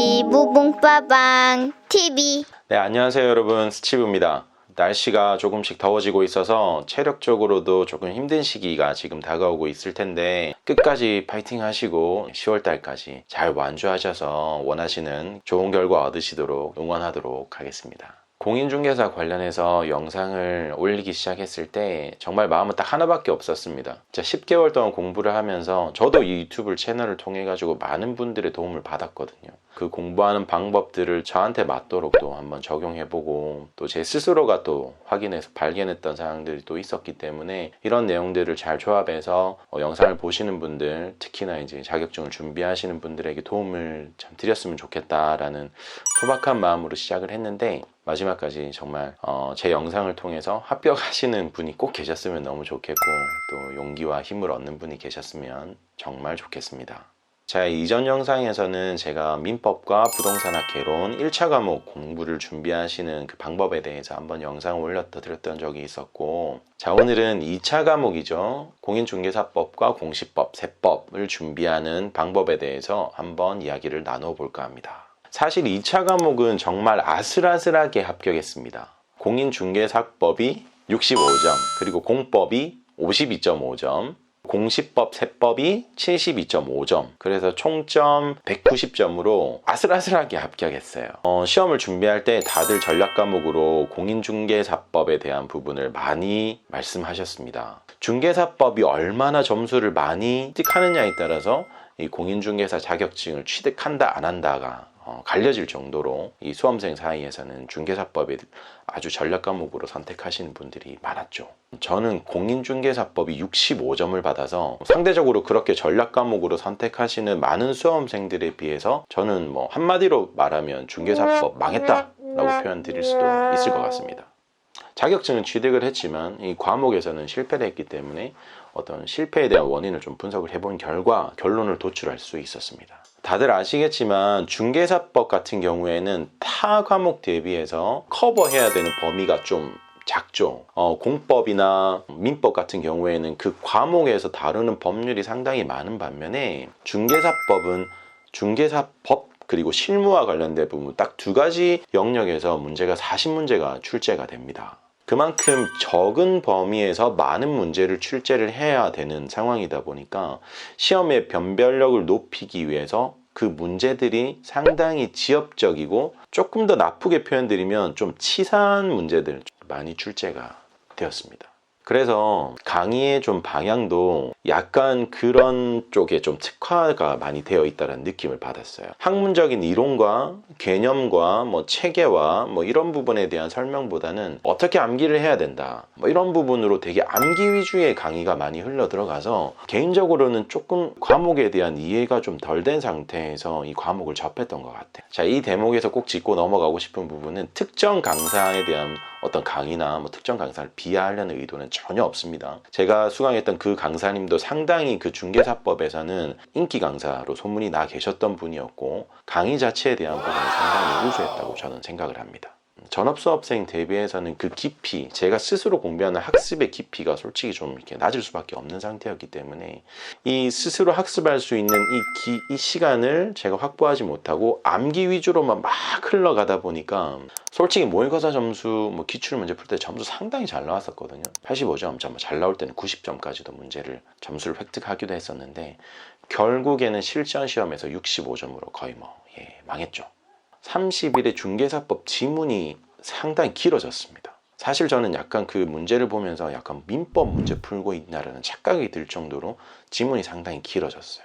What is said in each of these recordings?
스치부봉빠방 TV. 네, 안녕하세요 여러분, 스치부입니다. 날씨가 조금씩 더워지고 있어서 체력적으로도 조금 힘든 시기가 지금 다가오고 있을 텐데 끝까지 파이팅 하시고 10월달까지 잘 완주하셔서 원하시는 좋은 결과 얻으시도록 응원하도록 하겠습니다. 공인중개사 관련해서 영상을 올리기 시작했을 때 정말 마음은 딱 하나밖에 없었습니다. 10개월 동안 공부를 하면서 저도 이 유튜브 채널을 통해 가지고 많은 분들의 도움을 받았거든요. 그 공부하는 방법들을 저한테 맞도록 또 한번 적용해보고 또 제 스스로가 또 확인해서 발견했던 사항들이 또 있었기 때문에 이런 내용들을 잘 조합해서 영상을 보시는 분들, 특히나 이제 자격증을 준비하시는 분들에게 도움을 참 드렸으면 좋겠다라는 소박한 마음으로 시작을 했는데 마지막까지 정말 제 영상을 통해서 합격하시는 분이 꼭 계셨으면 너무 좋겠고 또 용기와 힘을 얻는 분이 계셨으면 정말 좋겠습니다. 자, 이전 영상에서는 제가 민법과 부동산학 개론 1차 과목 공부를 준비하시는 그 방법에 대해서 한번 영상을 올려드렸던 적이 있었고, 자, 오늘은 2차 과목이죠. 공인중개사법과 공시법, 세법을 준비하는 방법에 대해서 한번 이야기를 나눠볼까 합니다. 사실 2차 과목은 정말 아슬아슬하게 합격했습니다. 공인중개사법이 65점, 그리고 공법이 52.5점, 공시법, 세법이 72.5점, 그래서 총점 190점으로 아슬아슬하게 합격했어요. 시험을 준비할 때 다들 전략 과목으로 공인중개사법에 대한 부분을 많이 말씀하셨습니다. 중개사법이 얼마나 점수를 많이 획득하느냐에 따라서 이 공인중개사 자격증을 취득한다 안 한다가 갈려질 정도로 이 수험생 사이에서는 중개사법을 아주 전략 과목으로 선택하시는 분들이 많았죠. 저는 공인중개사법이 65점을 받아서 상대적으로 그렇게 전략 과목으로 선택하시는 많은 수험생들에 비해서 저는 뭐 한마디로 말하면 중개사법 망했다 라고 표현 드릴 수도 있을 것 같습니다. 자격증은 취득을 했지만 이 과목에서는 실패를 했기 때문에 어떤 실패에 대한 원인을 좀 분석을 해본 결과 결론을 도출할 수 있었습니다. 다들 아시겠지만 중개사법 같은 경우에는 타 과목 대비해서 커버해야 되는 범위가 좀 작죠. 공법이나 민법 같은 경우에는 그 과목에서 다루는 법률이 상당히 많은 반면에 중개사법은 중개사법 그리고 실무와 관련된 부분 딱 두 가지 영역에서 문제가 40문제가 출제가 됩니다. 그만큼 적은 범위에서 많은 문제를 출제를 해야 되는 상황이다 보니까 시험의 변별력을 높이기 위해서 그 문제들이 상당히 지엽적이고 조금 더 나쁘게 표현드리면 좀 치사한 문제들 많이 출제가 되었습니다. 그래서 강의의 좀 방향도 약간 그런 쪽에 좀 특화가 많이 되어 있다는 느낌을 받았어요. 학문적인 이론과 개념과 뭐 체계와 뭐 이런 부분에 대한 설명보다는 어떻게 암기를 해야 된다 뭐 이런 부분으로 되게 암기 위주의 강의가 많이 흘러 들어가서 개인적으로는 조금 과목에 대한 이해가 좀 덜 된 상태에서 이 과목을 접했던 것 같아요. 자, 이 대목에서 꼭 짚고 넘어가고 싶은 부분은 특정 강사에 대한 어떤 강의나 뭐 특정 강사를 비하하려는 의도는 전혀 없습니다. 제가 수강했던 그 강사님도 상당히 그 중개사법에서는 인기 강사로 소문이 나 계셨던 분이었고 강의 자체에 대한 부분이 상당히 우수했다고 저는 생각을 합니다. 전업수업생 대비해서는 그 깊이, 제가 스스로 공부하는 학습의 깊이가 솔직히 좀 이렇게 낮을 수밖에 없는 상태였기 때문에 이 스스로 학습할 수 있는 이 시간을 제가 확보하지 못하고 암기 위주로만 막 흘러가다 보니까 솔직히 모의고사 점수, 뭐 기출 문제 풀 때 점수 상당히 잘 나왔었거든요. 85점, 잘 나올 때는 90점까지도 점수를 획득하기도 했었는데 결국에는 실전 시험에서 65점으로 거의 망했죠. 30일의 중개사법 지문이 상당히 길어졌습니다. 사실 저는 약간 그 문제를 보면서 약간 민법 문제 풀고 있나라는 착각이 들 정도로 지문이 상당히 길어졌어요.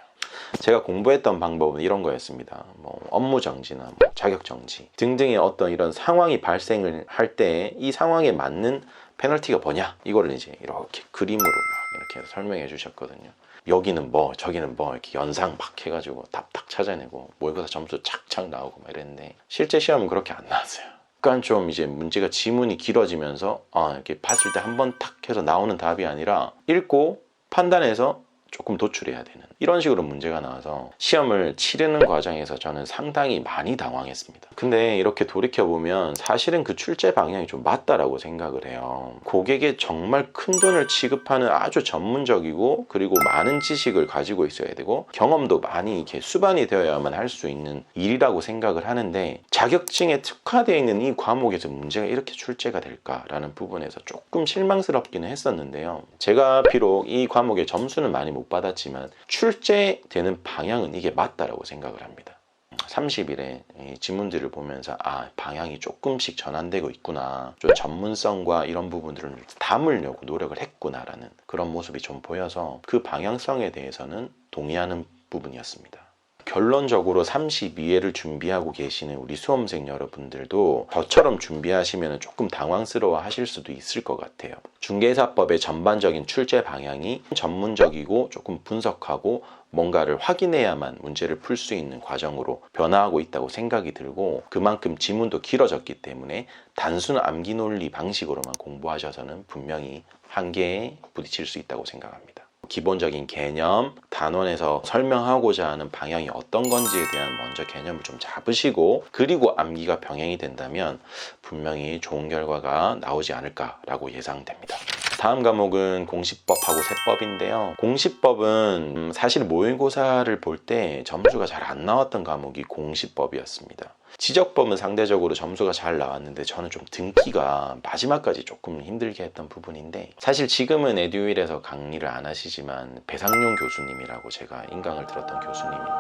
제가 공부했던 방법은 이런 거였습니다. 뭐 업무 정지나 뭐 자격 정지 등등의 어떤 이런 상황이 발생을 할 때 이 상황에 맞는 페널티가 뭐냐 이거를 이제 이렇게 그림으로 막 이렇게 설명해 주셨거든요. 여기는 뭐 저기는 뭐 이렇게 연상 막 해가지고 답탁 찾아내고 모의고사 점수 착착 나오고 막 이랬는데 실제 시험은 그렇게 안 나왔어요. 약간 좀 이제 문제가 지문이 길어지면서 이렇게 봤을 때 한 번 탁 해서 나오는 답이 아니라 읽고 판단해서 조금 도출해야 되는 이런 식으로 문제가 나와서 시험을 치르는 과정에서 저는 상당히 많이 당황했습니다. 근데 이렇게 돌이켜보면 사실은 그 출제 방향이 좀 맞다라고 생각을 해요. 고객에 정말 큰 돈을 취급하는 아주 전문적이고 그리고 많은 지식을 가지고 있어야 되고 경험도 많이 이렇게 수반이 되어야만 할 수 있는 일이라고 생각을 하는데 자격증에 특화되어 있는 이 과목에서 문제가 이렇게 출제가 될까라는 부분에서 조금 실망스럽기는 했었는데요. 제가 비록 이 과목의 점수는 많이 못 받았지만 출제되는 방향은 이게 맞다라고 생각을 합니다. 30일에 지문들을 보면서 방향이 조금씩 전환되고 있구나, 좀 전문성과 이런 부분들을 담으려고 노력을 했구나라는 그런 모습이 좀 보여서 그 방향성에 대해서는 동의하는 부분이었습니다. 결론적으로 32회를 준비하고 계시는 우리 수험생 여러분들도 저처럼 준비하시면 조금 당황스러워 하실 수도 있을 것 같아요. 중개사법의 전반적인 출제 방향이 전문적이고 조금 분석하고 뭔가를 확인해야만 문제를 풀 수 있는 과정으로 변화하고 있다고 생각이 들고, 그만큼 지문도 길어졌기 때문에 단순 암기 논리 방식으로만 공부하셔서는 분명히 한계에 부딪힐 수 있다고 생각합니다. 기본적인 개념, 단원에서 설명하고자 하는 방향이 어떤 건지에 대한 먼저 개념을 좀 잡으시고 그리고 암기가 병행이 된다면 분명히 좋은 결과가 나오지 않을까라고 예상됩니다. 다음 과목은 공시법하고 세법인데요. 공시법은 사실 모의고사를 볼 때 점수가 잘 안 나왔던 과목이 공시법이었습니다. 지적법은 상대적으로 점수가 잘 나왔는데 저는 좀 등기가 마지막까지 조금 힘들게 했던 부분인데, 사실 지금은 에듀윌에서 강의를 안 하시지만 배상용 교수님이라고 제가 인강을 들었던 교수님인데,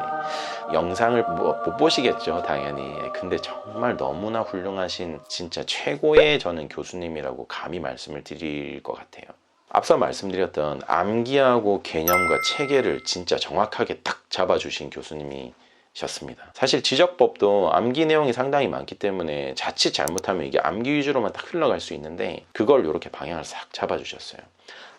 영상을 못 보시겠죠 당연히. 근데 정말 너무나 훌륭하신 진짜 최고의 저는 교수님이라고 감히 말씀을 드릴 것 같아요. 앞서 말씀드렸던 암기하고 개념과 체계를 진짜 정확하게 딱 잡아주신 교수님이 셨습니다. 사실 지적법도 암기 내용이 상당히 많기 때문에 자칫 잘못하면 이게 암기 위주로만 딱 흘러갈 수 있는데 그걸 이렇게 방향을 싹 잡아주셨어요.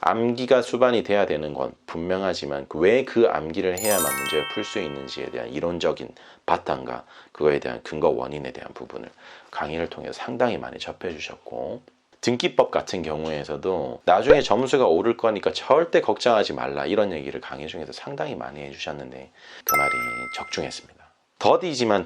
암기가 수반이 돼야 되는 건 분명하지만 왜 그 암기를 해야만 문제를 풀 수 있는지에 대한 이론적인 바탕과 그거에 대한 근거 원인에 대한 부분을 강의를 통해서 상당히 많이 접해주셨고, 등기법 같은 경우에서도 나중에 점수가 오를 거니까 절대 걱정하지 말라 이런 얘기를 강의 중에서 상당히 많이 해주셨는데 그 말이 적중했습니다. 더디지만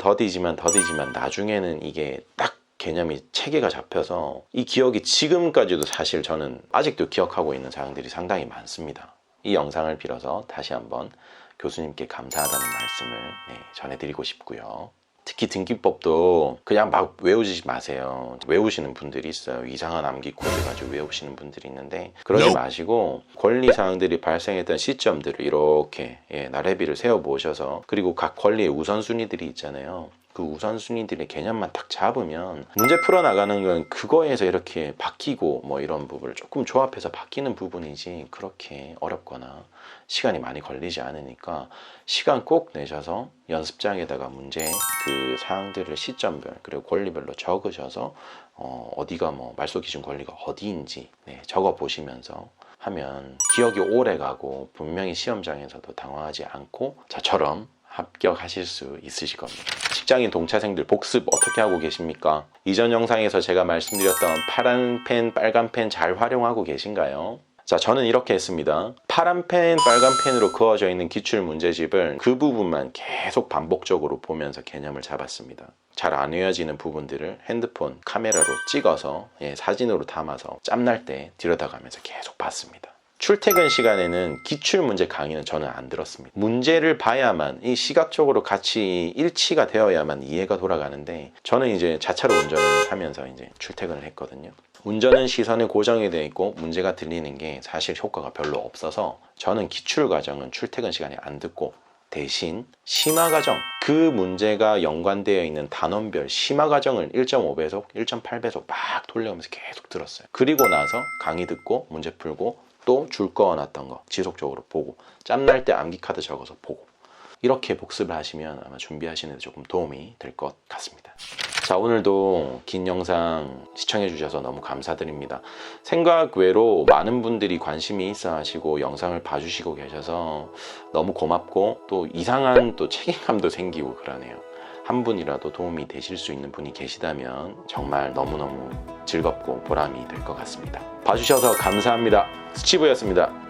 나중에는 이게 딱 개념이 체계가 잡혀서 이 기억이 지금까지도 사실 저는 아직도 기억하고 있는 사항들이 상당히 많습니다. 이 영상을 빌어서 다시 한번 교수님께 감사하다는 말씀을 전해드리고 싶고요. 특히 등기법도 그냥 막 외우지 마세요. 외우시는 분들이 있어요. 이상한 암기 코드 가지고 외우시는 분들이 있는데 그러지 마시고 권리사항들이 발생했던 시점들을 이렇게 나래비를 세워보셔서, 그리고 각 권리의 우선순위들이 있잖아요. 그 우선순위들의 개념만 딱 잡으면 문제 풀어나가는 건 그거에서 이렇게 바뀌고 뭐 이런 부분을 조금 조합해서 바뀌는 부분이지 그렇게 어렵거나 시간이 많이 걸리지 않으니까 시간 꼭 내셔서 연습장에다가 문제 그 사항들을 시점별 그리고 권리별로 적으셔서 어디가 뭐 말소 기준 권리가 어디인지 적어 보시면서 하면 기억이 오래 가고 분명히 시험장에서도 당황하지 않고 저처럼 합격하실 수 있으실 겁니다. 직장인 동차생들 복습 어떻게 하고 계십니까? 이전 영상에서 제가 말씀드렸던 파란 펜, 빨간 펜 잘 활용하고 계신가요? 자, 저는 이렇게 했습니다. 파란 펜, 빨간 펜으로 그어져 있는 기출 문제집을 그 부분만 계속 반복적으로 보면서 개념을 잡았습니다. 잘 안 외워지는 부분들을 핸드폰 카메라로 찍어서 사진으로 담아서 짬날 때 들여다가면서 계속 봤습니다. 출퇴근 시간에는 기출문제 강의는 저는 안 들었습니다. 문제를 봐야만 이 시각적으로 같이 일치가 되어야만 이해가 돌아가는데 저는 이제 자차로 운전을 하면서 이제 출퇴근을 했거든요. 운전은 시선에 고정이 되어 있고 문제가 들리는 게 사실 효과가 별로 없어서 저는 기출 과정은 출퇴근 시간에 안 듣고 대신 심화 과정, 그 문제가 연관되어 있는 단원별 심화 과정을 1.5배속, 1.8배속 막 돌려가면서 계속 들었어요. 그리고 나서 강의 듣고 문제 풀고 또 줄 그어놨던 거 지속적으로 보고 짬날 때 암기 카드 적어서 보고 이렇게 복습을 하시면 아마 준비하시는 데 조금 도움이 될 것 같습니다. 자, 오늘도 긴 영상 시청해 주셔서 너무 감사드립니다. 생각 외로 많은 분들이 관심이 있어 하시고 영상을 봐주시고 계셔서 너무 고맙고 또 이상한 또 책임감도 생기고 그러네요. 한 분이라도 도움이 되실 수 있는 분이 계시다면 정말 너무너무 즐겁고 보람이 될 것 같습니다. 봐주셔서 감사합니다. 스치브였습니다.